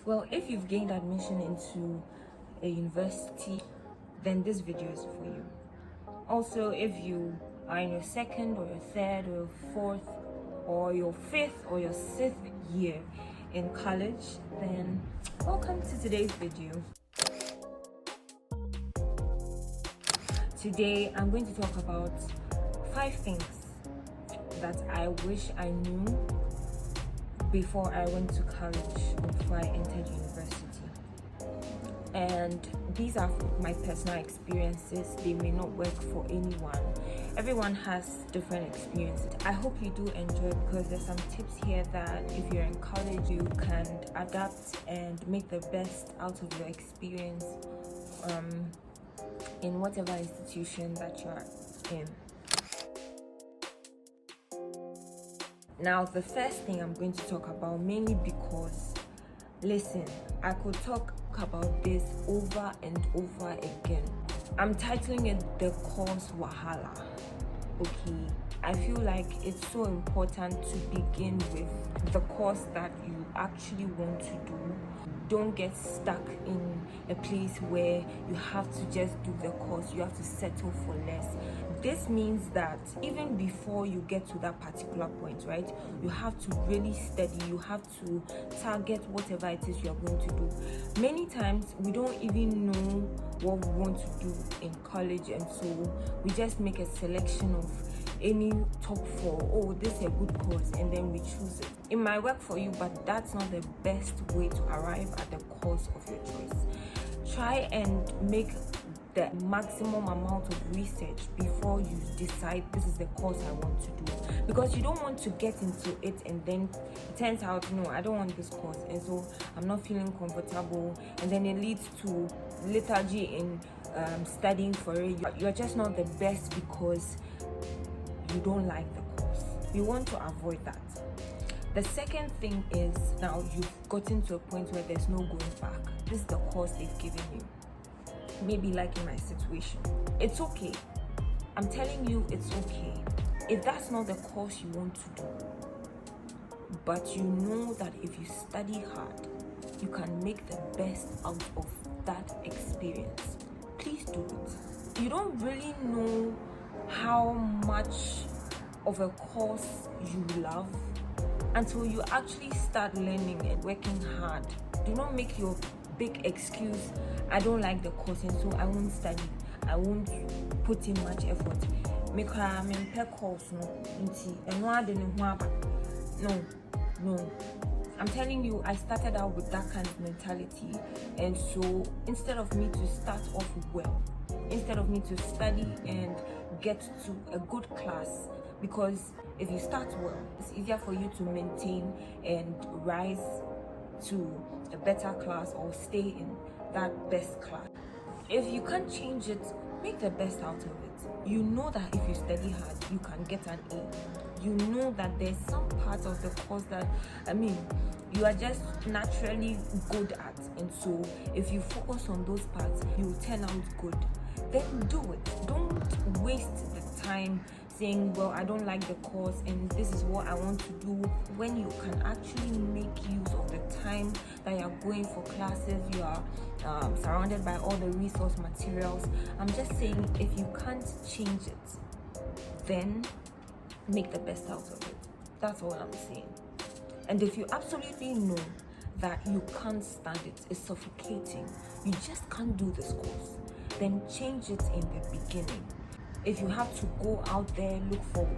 Well, if you've gained admission into a university, then this video is for you. Also, if you are in your second or your third or your fourth or your fifth or your sixth year in college, then welcome to today's video. Today, I'm going to talk about 5 things that I wish I knew before I went to college, before I entered university. And these are my personal experiences. They may not work for anyone. Everyone has different experiences. I hope you do enjoy, because there's some tips here that if you're in college, you can adapt and make the best out of your experience in whatever institution that you're in. Now, the first thing I'm going to talk about, mainly because, listen, I could talk about this over and over again. I'm titling it the course Wahala. Okay, I feel like it's so important to begin with the course that you actually want to do. Don't get stuck in a place where you have to just do the course, you have to settle for less. This means that even before you get to that particular point, right, you have to really study, you have to target whatever it is you're going to do. Many times we don't even know what we want to do in college, and so we just make a selection of any top 4. Oh, this is a good course, and then we choose it. It might work for you, but that's not the best way to arrive at the course of your choice. Try and make the maximum amount of research before you decide this is the course I want to do, because you don't want to get into it and then it turns out, no, I don't want this course, and so I'm not feeling comfortable, and then it leads to lethargy in studying for it. You're just not the best because you don't like the course. You want to avoid that. The second thing is, now you've gotten to a point where there's no going back. This is the course they've given you. Maybe like in my situation, it's okay. I'm telling you, it's okay. If that's not the course you want to do, but you know that if you study hard, you can make the best out of that experience, please do it. You don't really know how much of a course you love until you actually start learning and working hard. Do not make your big excuse, I don't like the course, and so I won't study, I won't put in much effort. No. I'm telling you, I started out with that kind of mentality, and so instead of me to start off well, instead of me to study and get to a good class, because if you start well, it's easier for you to maintain and rise to a better class or stay in that best class. If you can't change it, make the best out of it. You know that if you study hard, you can get an A. You know that there's some parts of the course that, you are just naturally good at, and so if you focus on those parts, you will turn out good. Then do it. Don't waste the time saying, well, I don't like the course and this is what I want to do, when you can actually make use of the time that you're going for classes. You are surrounded by all the resource materials. I'm just saying, if you can't change it, then make the best out of it. That's all I'm saying. And if you absolutely know that you can't stand it, it's suffocating, you just can't do this course, then change it in the beginning. If you have to go out there, look for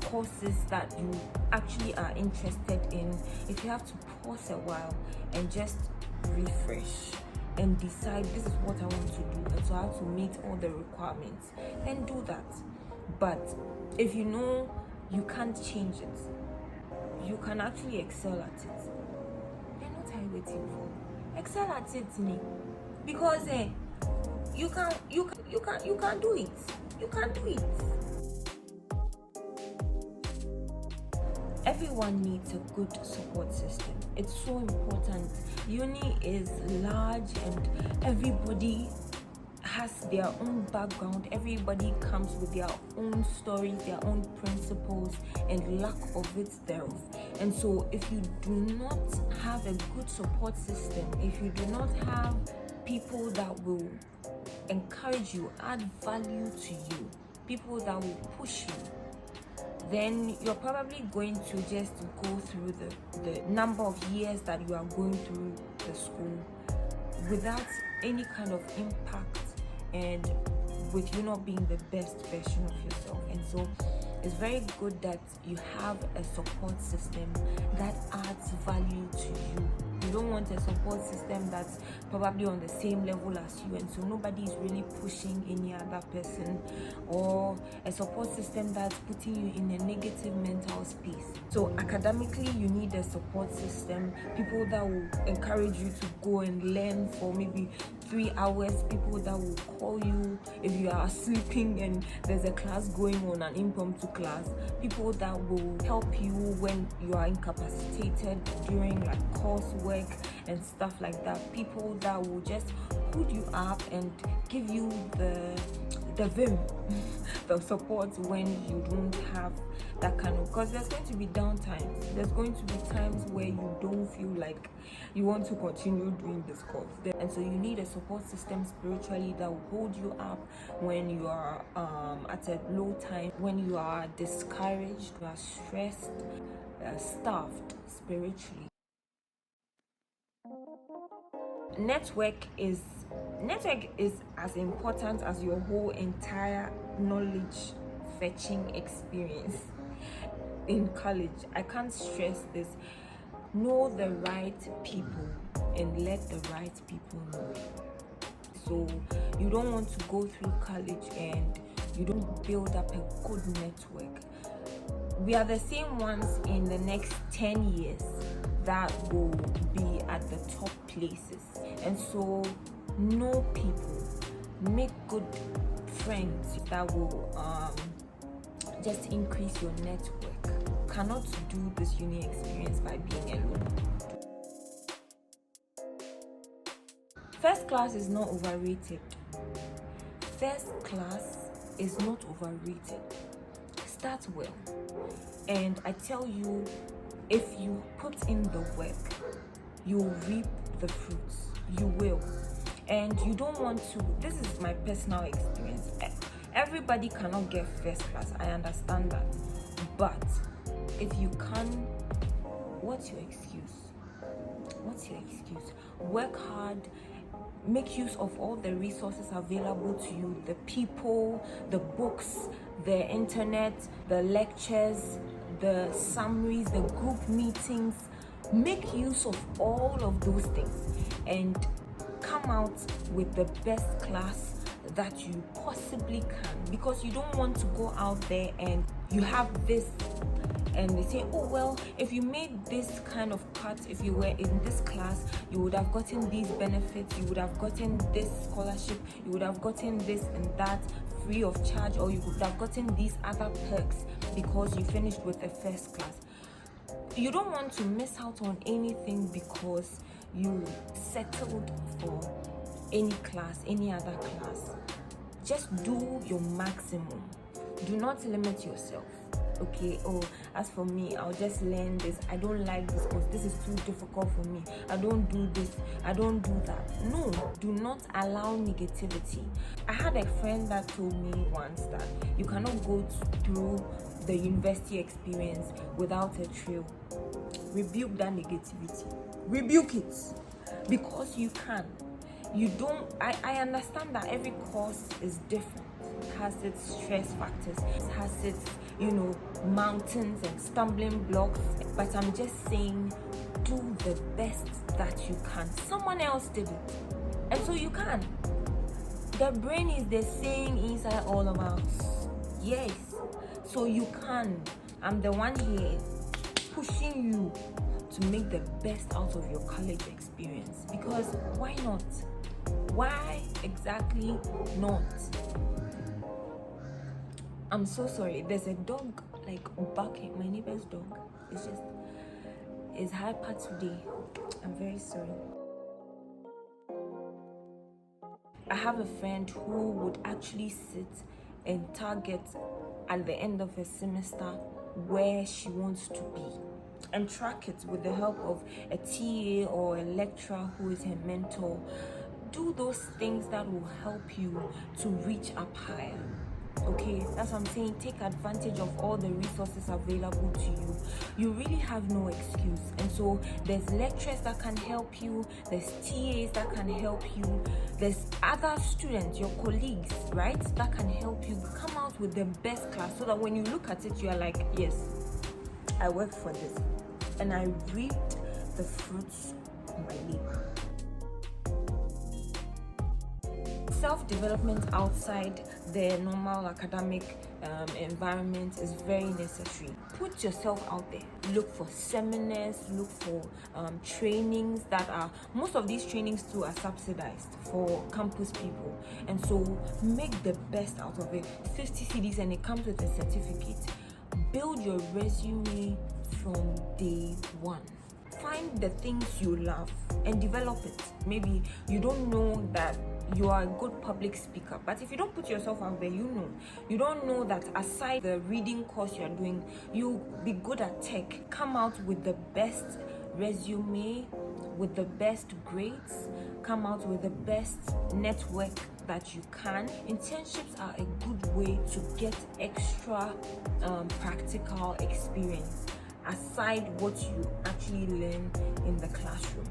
courses that you actually are interested in. If you have to pause a while and just refresh and decide this is what I want to do, and so I have to meet all the requirements, then do that. But if you know you can't change it, you can actually excel at it, then what are you waiting for? Excel at it, because you can do it. You can do it. Everyone needs a good support system. It's so important. Uni is large and everybody has their own background. Everybody comes with their own stories, their own principles, and lack of it thereof. And so if you do not have a good support system, if you do not have people that will encourage you, add value to you, people that will push you, then you're probably going to just go through the number of years that you are going through the school without any kind of impact, and with you not being the best version of yourself. And so it's very good that you have a support system that adds value to you. You don't want a support system that's probably on the same level as you, and so nobody is really pushing any other person, or a support system that's putting you in a negative mental space. So academically, you need a support system, people that will encourage you to go and learn for maybe 3 hours, people that will call you if you are sleeping and there's a class going on, an impromptu class, people that will help you when you are incapacitated during like coursework and stuff like that, people that will just hold you up and give you the vim the support when you don't have that kind of, because there's going to be downtimes, there's going to be times where you don't feel like you want to continue doing this course, and so you need a support system spiritually that will hold you up when you are at a low time, when you are discouraged, you are stressed, starved spiritually. Network is as important as your whole entire knowledge fetching experience in college. I can't stress this. Know the right people and let the right people know. So you don't want to go through college and you don't build up a good network. We are the same ones in the next 10 years that will be at the top places. And so know people, make good friends that will just increase your network. Cannot do this uni experience by being alone. First class is not overrated. First class is not overrated. Start well. And I tell you, if you put in the work, you'll reap the fruits. You will. And you don't want to, this is my personal experience. Everybody cannot get first class. I understand that. But if you can, what's your excuse? What's your excuse? Work hard. Make use of all the resources available to you, the people, the books, the internet, the lectures, the summaries, the group meetings. Make use of all of those things and come out with the best class that you possibly can, because you don't want to go out there and you have this and they say, oh well, if you made this kind of cut, if you were in this class, you would have gotten these benefits, you would have gotten this scholarship, you would have gotten this and that free of charge, or you would have gotten these other perks because you finished with the first class. You don't want to miss out on anything because you settled for any class, any other class. Just do your maximum. Do not limit yourself. Okay, oh, as for me, I'll just learn this. I don't like this course. This is too difficult for me. I don't do this. I don't do that. No, do not allow negativity. I had a friend that told me once that you cannot go through the university experience without a trail. Rebuke that negativity. Rebuke it, because you can. You don't. I understand that every course is different. It has its stress factors. It has its mountains and stumbling blocks, but I'm just saying, do the best that you can. Someone else did it, and so you can. The brain is the same inside all of us. Yes, so you can. I'm the one here pushing you to make the best out of your college experience, because why not? Why exactly not? I'm so sorry. There's a dog barking. My neighbor's dog. It's hyper today. I'm very sorry. I have a friend who would actually sit and target at the end of a semester where she wants to be and track it with the help of a TA or a lecturer who is her mentor. Do those things that will help you to reach up higher. Okay, that's what I'm saying. Take advantage of all the resources available to you. You really have no excuse. And so there's lecturers that can help you, there's TAs that can help you, there's other students, your colleagues, right, that can help you come out with the best class, so that when you look at it, you are like, yes, I worked for this and I reaped the fruits of my labor. Self-development outside the normal academic environment is very necessary. Put yourself out there. Look for seminars, look for trainings that are, most of these trainings too are subsidized for campus people, and so make the best out of it. 50 CDs and it comes with a certificate. Build your resume from day one. Find the things you love and develop it. Maybe you don't know that you are a good public speaker, but if you don't put yourself out there, you don't know that aside the reading course you're doing, you'll be good at tech. Come out with the best resume, with the best grades, come out with the best network that you can. Internships are a good way to get extra practical experience aside what you actually learn in the classroom.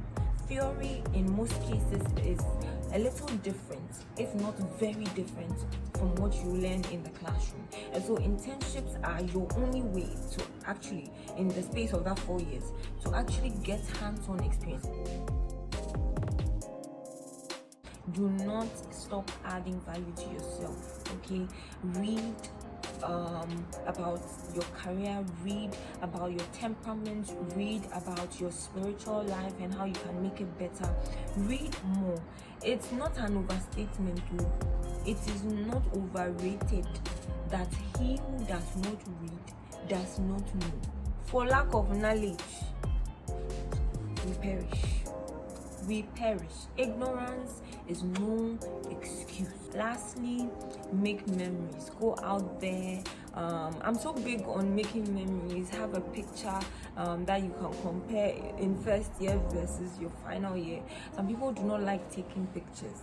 Theory in most cases is a little different, if not very different, from what you learn in the classroom. And so internships are your only way to actually, in the space of that 4 years, to actually get hands-on experience. Do not stop adding value to yourself, okay? Read about your career, read about your temperament, read about your spiritual life and how you can make it better. Read more. It's not an overstatement too. It is not overrated that he who does not read does not know. For lack of knowledge, we perish. Ignorance is no excuse. Lastly, make memories. Go out there. I'm so big on making memories. Have a picture that you can compare in first year versus your final year. Some people do not like taking pictures.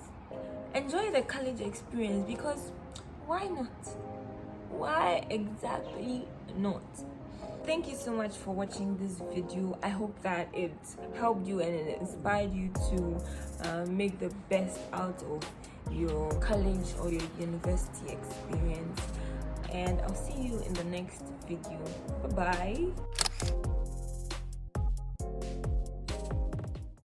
Enjoy the college experience, because why not? Why exactly not? Thank you so much for watching this video. I hope that it helped you and it inspired you to make the best out of your college or your university experience. And I'll see you in the next video. Bye bye.